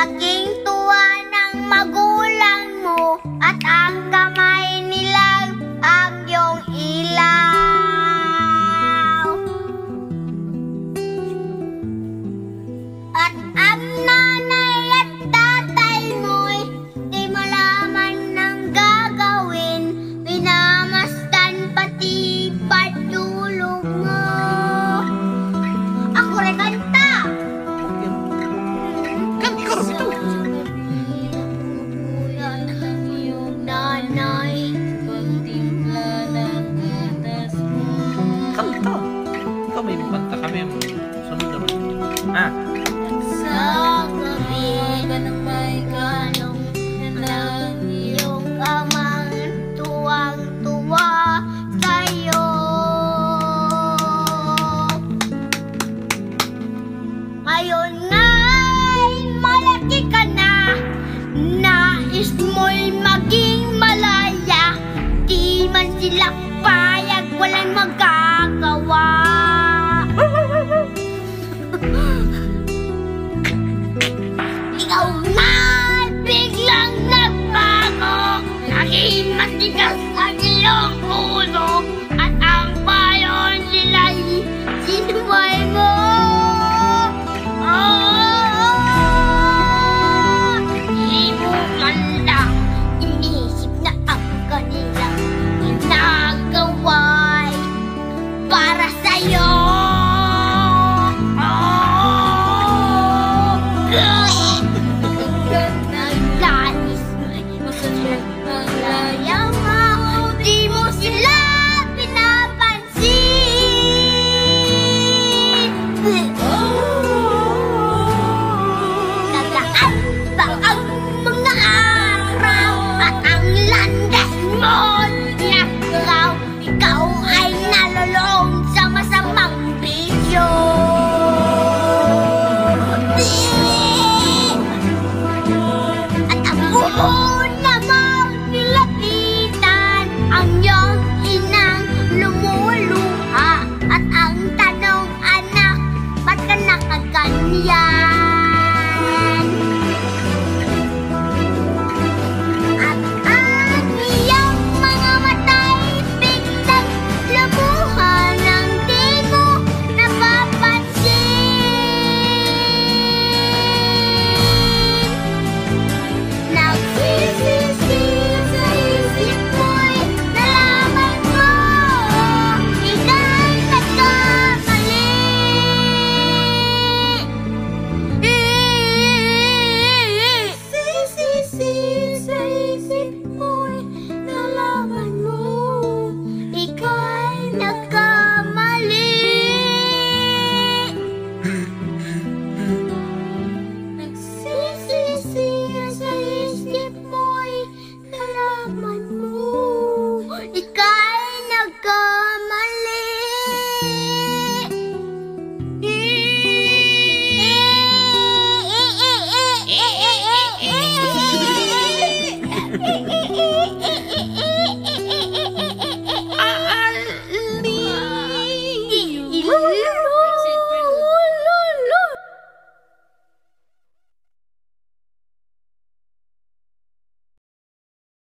Naging tuwa ng magulang mo at ang kamay nilang ang iyong ilaw. At ang nanay at tatay mo'y di malaman ng gagawin, pinamasdan pati patulog mo. Ako rin kanta! Kan ikaw rin ito. Iyong nanay, pagtimpla ng gatas mo. Kanta. Ikaw may kanta kami. Sunod naman. Ah. Sa gabi ng may kanong ng iyong amang tuwang-tuwa sa'yo. Ngayon nga'y malaki ka na, nais mo'y maging malaya, di man sila payag, walang magagawa. Ikaw nga'y biglang nagbago, naging matigas ang iyong ulo, at ang payo nila'y sinumay mo. Di mo man lang inisip na ang kanilang ginagawa'y para sa'yo. Naglanis ang layang mo, di mo sila pinapansin. Nagaan ba ang mga araw at ang landas mo nakaw? Ikaw ay nalulong sa masamang bisyo. At ang una mong nilapitan ang iyong inang lumuluha, at ang tanong, anak, ba't ka nakaganyan?